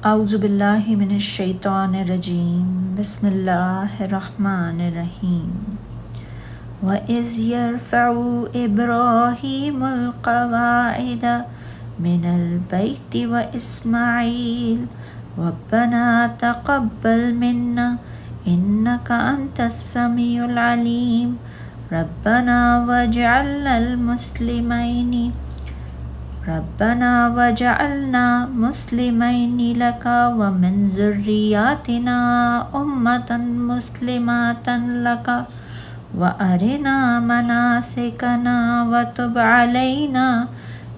اعوذ باللہ من الشیطان الرجیم بسم اللہ الرحمن الرحیم وَإِذْ يَرْفَعُ إِبْرَاهِيمُ الْقَوَاعِدَ مِنَ الْبَيْتِ وَإِسْمَاعِيلُ رَبَّنَا تَقَبَّلْ مِنَّا إِنَّكَ أَنْتَ السَّمِيعُ الْعَلِيمُ رَبَّنَا وَاجْعَلْنَا مُسْلِمَيْنِ لَكَ وَمِنْ ذُرِّيَّتِنَا أُمَّةً مُسْلِمَةً لَكَ وَأَرِنَا مَنَاسِكَنَا وَتُبْ عَلَيْنَا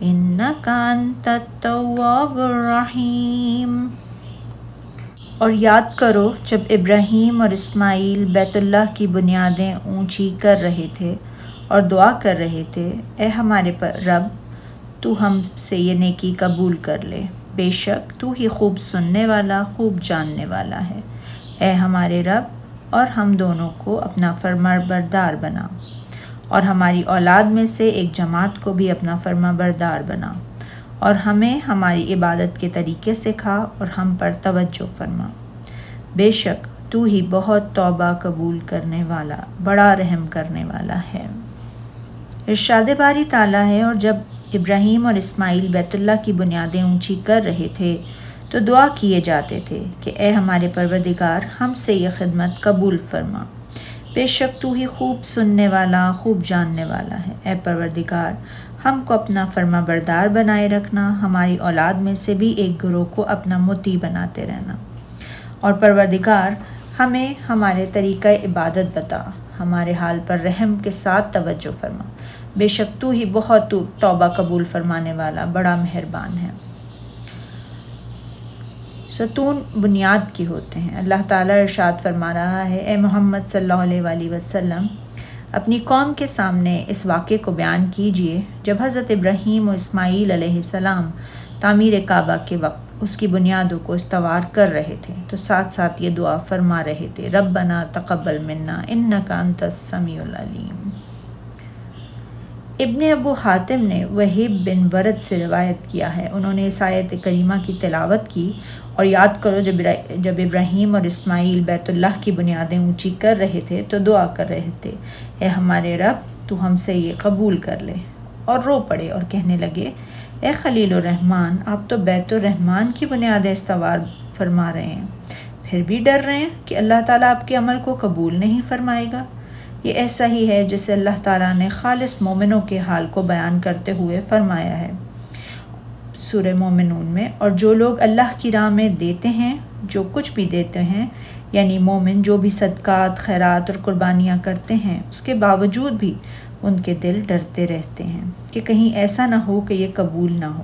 إِنَّكَ أَنْتَ التَّوَّابُ الرَّحِيمُ۔ اور یاد کرو جب ابراہیم اور اسماعیل بیت اللہ کی بنیادیں اونچی کر رہے تھے اور دعا کر رہے تھے، اے ہمارے رب، تو ہم سے یہ نیکی قبول کر لے، بے شک تو ہی خوب سننے والا، خوب جاننے والا ہے۔ اے ہمارے رب، اور ہم دونوں کو اپنا فرما بردار بنا، اور ہماری اولاد میں سے ایک جماعت کو بھی اپنا فرما بردار بنا، اور ہمیں ہماری عبادت کے طریقے سکھا اور ہم پر توجہ فرما، بے شک تو ہی بہت توبہ قبول کرنے والا، بڑا رحم کرنے والا ہے۔ ارشاد باری تعالیٰ ہے، اور جب ابراہیم اور اسماعیل بیت اللہ کی بنیادیں اونچی کر رہے تھے تو دعا کیے جاتے تھے کہ اے ہمارے پروردگار، ہم سے یہ خدمت قبول فرما، بے شک تو ہی خوب سننے والا، خوب جاننے والا ہے۔ اے پروردگار، ہم کو اپنا فرما بردار بنائے رکھنا، ہماری اولاد میں سے بھی ایک گروہ کو اپنا مطیع بناتے رہنا، اور پروردگار ہمیں ہمارے طریقہ عبادت بتا، ہمارے حال پر رحم کے ساتھ توجہ فرما، بے شک تو ہی بہت توبہ قبول فرمانے والا، بڑا مہربان ہے۔ ستون بنیاد کی ہوتے ہیں۔ اللہ تعالیٰ ارشاد فرما رہا ہے، اے محمد صلی اللہ علیہ وآلہ وسلم، اپنی قوم کے سامنے اس واقعے کو بیان کیجئے جب حضرت ابراہیم و اسماعیل علیہ السلام تعمیر کعبہ کے وقت اس کی بنیادوں کو استوار کر رہے تھے تو ساتھ ساتھ یہ دعا فرما رہے تھے، ربنا تقبل منا انک انت السمیع العلیم۔ ابن ابو حاتم نے وہیب بن ورد سے روایت کیا ہے، انہوں نے اس آیت کریمہ کی تلاوت کی، اور یاد کرو جب ابراہیم اور اسماعیل بیت اللہ کی بنیادیں اونچی کر رہے تھے تو دعا کر رہے تھے، اے ہمارے رب، تو ہم سے یہ قبول کر لے، اور رو پڑے اور کہنے لگے، اے خلیل الرحمن، آپ تو بیت الرحمن کی بنیادیں استوار فرما رہے ہیں، پھر بھی ڈر رہے ہیں کہ اللہ تعالیٰ آپ کے عمل کو قبول نہیں فرمائے گا۔ یہ ایسا ہی ہے جسے اللہ تعالیٰ نے خالص مومنوں کے حال کو بیان کرتے ہوئے فرمایا ہے سورہ مومنون میں، اور جو لوگ اللہ کی راہ میں دیتے ہیں، جو کچھ بھی دیتے ہیں، یعنی مومن جو بھی صدقات، خیرات اور قربانیاں کرتے ہیں، اس کے باوجود بھی ان کے دل ڈرتے رہتے ہیں کہ کہیں ایسا نہ ہو کہ یہ قبول نہ ہو۔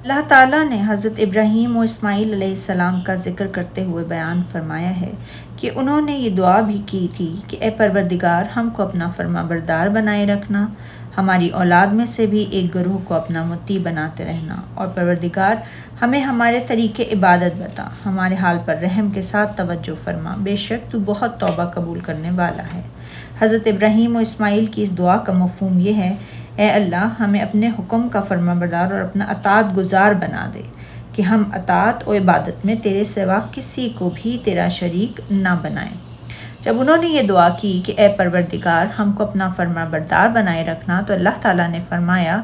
اللہ تعالیٰ نے حضرت ابراہیم و اسماعیل علیہ السلام کا ذکر کرتے ہوئے بیان فرمایا ہے کہ انہوں نے یہ دعا بھی کی تھی کہ اے پروردگار، ہم کو اپنا فرما بردار بنائے رکھنا، ہماری اولاد میں سے بھی ایک گروہ کو اپنا مطیع بناتے رہنا، اور پروردگار ہمیں ہمارے طریقے عبادت بتا، ہمارے حال پر رحم کے ساتھ توجہ فرما، بے شک تو بہت توبہ قبول کرنے والا ہے۔ حضرت ابراہیم و اسماعیل کی اس دعا کا مفہوم یہ ہے، اے اللہ، ہمیں اپنے حکم کا فرما بردار اور اپنا اطاعت گزار بنا دے کہ ہم اطاعت و عبادت میں تیرے سوا کسی کو بھی تیرا شریک نہ بنائیں۔ جب انہوں نے یہ دعا کی کہ اے پروردگار، ہم کو اپنا فرما بردار بنائے رکھنا، تو اللہ تعالیٰ نے فرمایا،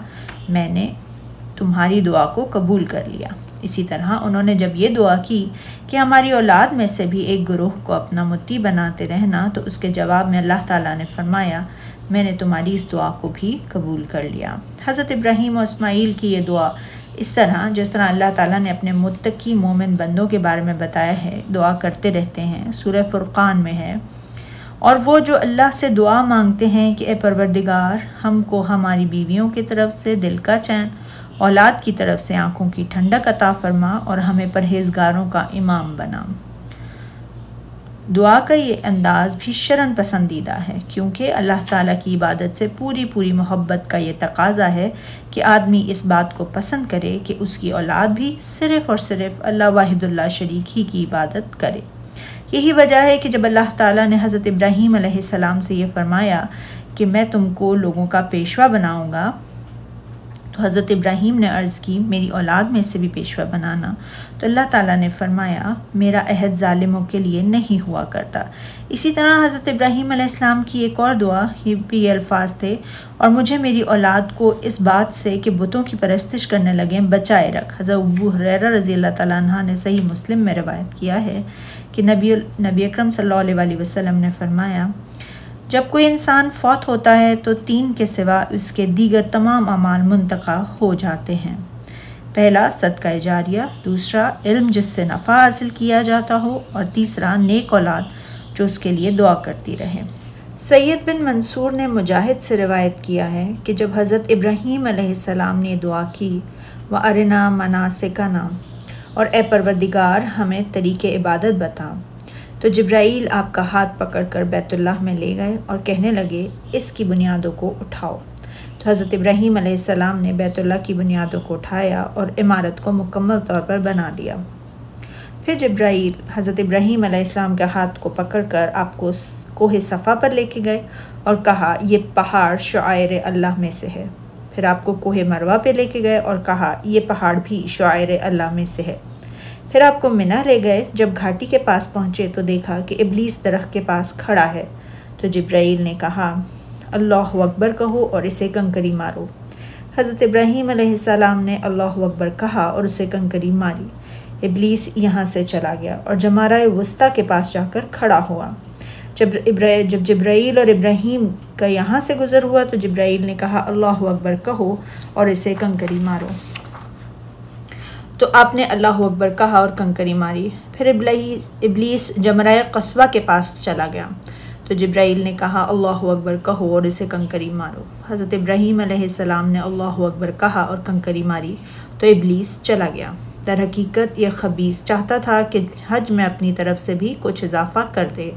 میں نے تمہاری دعا کو قبول کر لیا۔ اسی طرح انہوں نے جب یہ دعا کی کہ ہماری اولاد میں سے بھی ایک گروہ کو اپنا مطیع بناتے رہنا، تو اس کے جواب میں اللہ تعالیٰ نے فرمایا، میں نے تمہاری اس دعا کو بھی قبول کر لیا۔ حضرت ابراہیم و اسماعیل کی یہ دعا اس طرح جس طرح اللہ تعالیٰ نے اپنے متقی مومن بندوں کے بارے میں بتایا ہے، دعا کرتے رہتے ہیں، سورہ فرقان میں ہے، اور وہ جو اللہ سے دعا مانگتے ہیں کہ اے پروردگار، ہم کو ہماری بیویوں کی طرف سے دل کا چین، اولاد کی طرف سے آنکھوں کی ٹھنڈک عطا فرما، اور ہمیں پرہیزگاروں کا امام بنا۔ دعا کا یہ انداز بھی شرعاً پسندیدہ ہے، کیونکہ اللہ تعالیٰ کی عبادت سے پوری محبت کا یہ تقاضا ہے کہ آدمی اس بات کو پسند کرے کہ اس کی اولاد بھی صرف اور صرف اللہ واحد اللہ شریک ہی کی عبادت کرے۔ یہی وجہ ہے کہ جب اللہ تعالیٰ نے حضرت ابراہیم علیہ السلام سے یہ فرمایا کہ میں تم کو لوگوں کا پیشوا بناؤں گا، تو حضرت ابراہیم نے عرض کی میری اولاد میں سے بھی پیشوا بنانا۔ تو اللہ تعالیٰ نے فرمایا میرا عہد ظالموں کے لیے نہیں ہوا کرتا۔ اسی طرح حضرت ابراہیم علیہ السلام کی ایک اور دعا یہ الفاظ تھے، اور مجھے میری اولاد کو اس بات سے کہ بتوں کی پرستش کرنے لگیں بچائے رکھ۔ حضرت ابو ہریرہ رضی اللہ تعالیٰ عنہ نے صحیح مسلم میں روایت کیا ہے کہ نبی اکرم صلی اللہ علیہ وسلم نے فرمایا جب کوئی انسان فوت ہوتا ہے تو 3 کے سوا اس کے دیگر تمام اعمال منتقل ہو جاتے ہیں۔ پہلا صدقہ جاریہ، دوسرا علم جس سے نفع حاصل کیا جاتا ہو، اور تیسرا نیک اولاد جو اس کے لیے دعا کرتی رہے۔ سید بن منصور نے مجاہد سے روایت کیا ہے کہ جب حضرت ابراہیم علیہ السلام نے دعا کی وَأَرِنَا مَنَاسِكَنَا، اور اے پروردگار ہمیں طریق عبادت بتا، تو جبرائیل آپ کا ہاتھ پکڑ کر بیت اللہ میں لے گئے اور کہنے لگے اس کی بنیادوں کو اٹھاؤ۔ تو حضرت ابراہیم علیہ السلام نے بیت اللہ کی بنیادوں کو اٹھایا اور عمارت کو مکمل طور پر بنا دیا۔ پھر جبرائیل حضرت ابراہیم علیہ السلام کے ہاتھ کو پکڑ کر آپ کو کوہ صفا پر لے کے گئے اور کہا یہ پہاڑ شعائر اللہ میں سے ہے۔ پھر آپ کو کوہ مروہ پہ لے کے گئے اور کہا یہ پہاڑ بھی شعائر اللہ میں سے ہے۔ پھر آپ کو منی لے گئے۔ جب گھاٹی کے پاس پہنچے تو دیکھا کہ ابلیس درخت کے پاس کھڑا ہے۔ تو جبرائیل نے کہا اللہ اکبر کہو اور اسے کنکری مارو۔ حضرت ابراہیم علیہ السلام نے اللہ اکبر کہا اور اسے کنکری ماری۔ ابلیس یہاں سے چلا گیا اور جمرہ وسطیٰ کے پاس جا کر کھڑا ہوا۔ جب جبرائیل اور ابراہیم کا یہاں سے گزر ہوا تو جبرائیل نے کہا اللہ اکبر کہو اور اسے کنکری مارو۔ تو آپ نے اللہ اکبر کہا اور کنکری ماری۔ پھر ابلیس جمرہ قصبہ کے پاس چلا گیا تو جبرائیل نے کہا اللہ اکبر کہو اور اسے کنکری مارو۔ حضرت ابراہیم علیہ السلام نے اللہ اکبر کہا اور کنکری ماری تو ابلیس چلا گیا۔ در حقیقت یہ خبیث چاہتا تھا کہ حج میں اپنی طرف سے بھی کچھ اضافہ کر دے،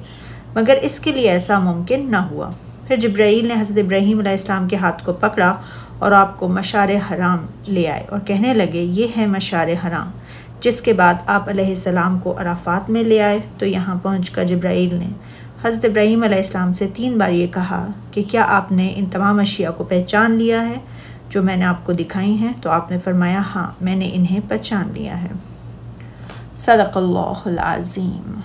مگر اس کے لیے ایسا ممکن نہ ہوا۔ پھر جبرائیل نے حضرت ابراہیم علیہ السلام کے ہاتھ کو پکڑا اور آپ کو مشعر حرام لے آئے اور کہنے لگے یہ ہے مشعر حرام، جس کے بعد آپ علیہ السلام کو عرفات میں لے آئے۔ تو یہاں پہنچ کر جبرائیل نے حضرت ابراہیم علیہ السلام سے 3 بار یہ کہا کہ کیا آپ نے ان تمام اشیاء کو پہچان لیا ہے جو میں نے آپ کو دکھائی ہیں؟ تو آپ نے فرمایا ہاں میں نے انہیں پہچان لیا ہے۔ صدق اللہ العظیم۔